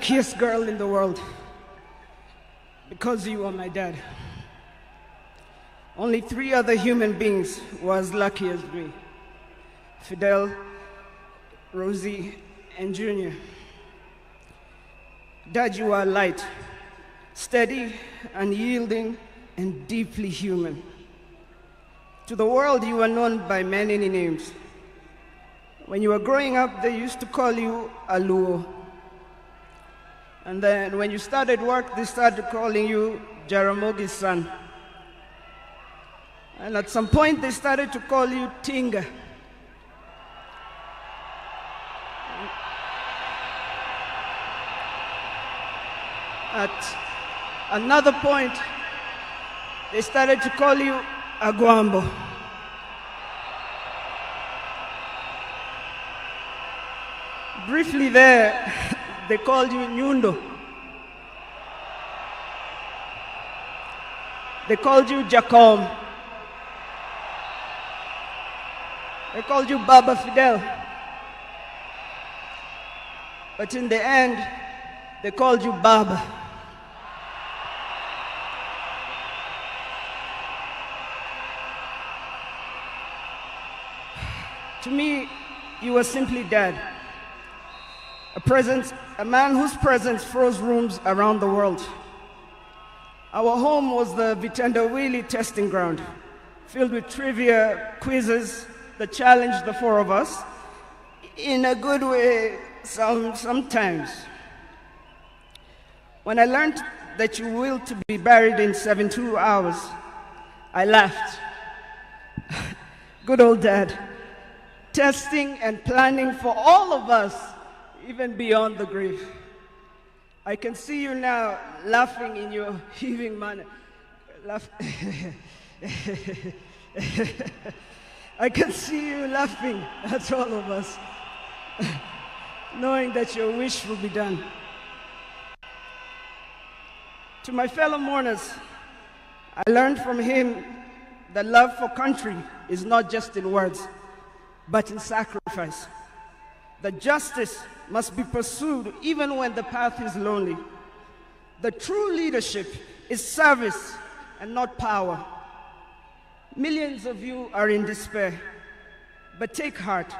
luckiest girl in the world because you are my dad. Only 3 other human beings were as lucky as me: Fidel, Rosie, and Junior. Dad, you are light, steady, unyielding, and deeply human. To the world, you are known by many names. When you were growing up, they used to call you Aluo. And then when you started work, they started calling you Jaramogi's son. And at some point, they started to call you Tinga. At another point, they started to call you Aguambo. Briefly there, they called you Nyundo. They called you Jacom. They called you Baba Fidel. But in the end, they called you Baba. To me, you were simply Dad. A man whose presence froze rooms around the world. Our home was the Vitendawili testing ground, filled with trivia, quizzes that challenged the 4 of us, in a good way sometimes. When I learned that you willed to be buried in 72 hours, I laughed. Good old Dad, testing and planning for all of us, even beyond the grave. I can see you now laughing in your heaving manner. I can see you laughing at all of us, knowing that your wish will be done. To my fellow mourners, I learned from him that love for country is not just in words, but in sacrifice. That justice must be pursued even when the path is lonely. The true leadership is service and not power. Millions of you are in despair, but take heart,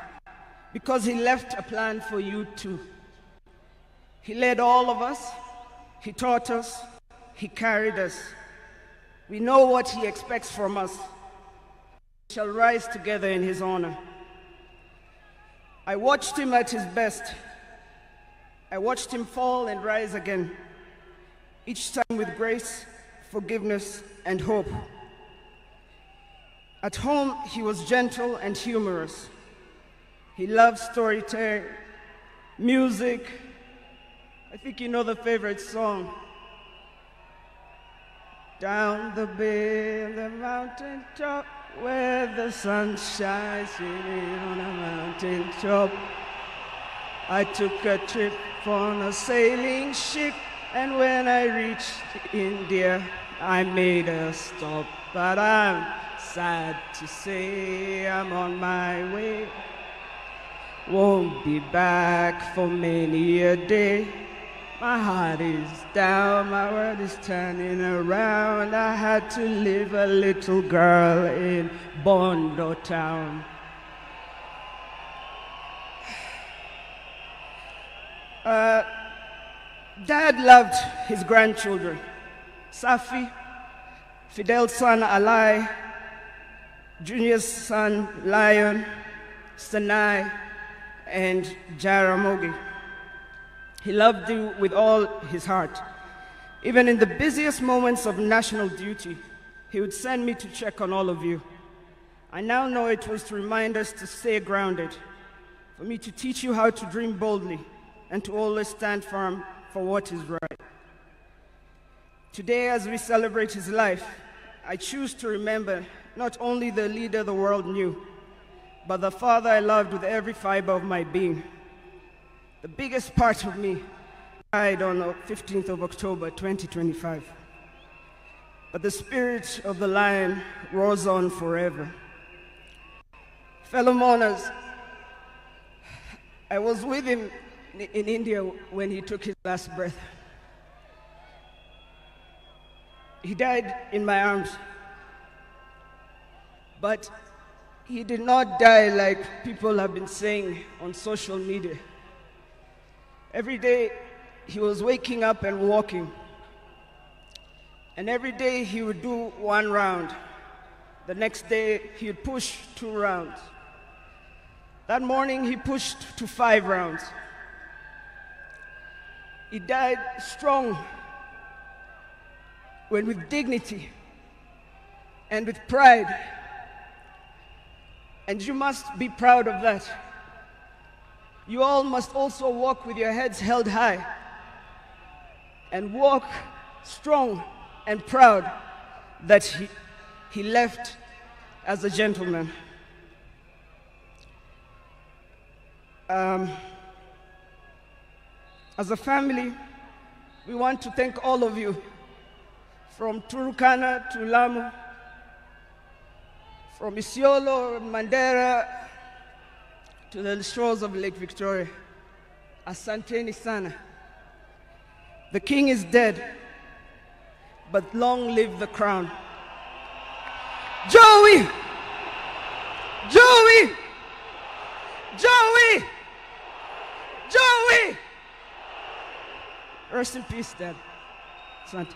because he left a plan for you too. He led all of us, he taught us, he carried us. We know what he expects from us. We shall rise together in his honor. I watched him at his best. I watched him fall and rise again, each time with grace, forgiveness, and hope. At home, he was gentle and humorous. He loved storytelling, music. I think you know the favorite song. Down the bay, the mountain top, where the sun shines on a mountain top. I took a trip on a sailing ship, and when I reached India, I made a stop. But I'm sad to say I'm on my way. Won't be back for many a day. My heart is down, my world is turning around. I had to leave a little girl in Bondo town. Dad loved his grandchildren: Safi, Fidel's son Alai, Junior's son Lion, Sanai, and Jaramogi. He loved you with all his heart. Even in the busiest moments of national duty, he would send me to check on all of you. I now know it was to remind us to stay grounded, for me to teach you how to dream boldly, and to always stand firm for what is right. Today, as we celebrate his life, I choose to remember not only the leader the world knew, but the father I loved with every fiber of my being. The biggest part of me died on the 15th of October, 2025. But the spirit of the lion roars on forever. Fellow mourners, I was with him in India when he took his last breath. He died in my arms. But he did not die like people have been saying on social media. Every day he was waking up and walking. And every day he would do 1 round. The next day he would push 2 rounds. That morning he pushed to 5 rounds. He died strong, with dignity and with pride. And you must be proud of that. You all must also walk with your heads held high and walk strong and proud that he left as a gentleman. As a family, we want to thank all of you, from Turkana to Lamu, from Isiolo, Mandera, to the shores of Lake Victoria. Asanteni sana. The king is dead, but long live the crown. Joey! Joey! Joey! Joey! Rest in peace, Dad. Asante.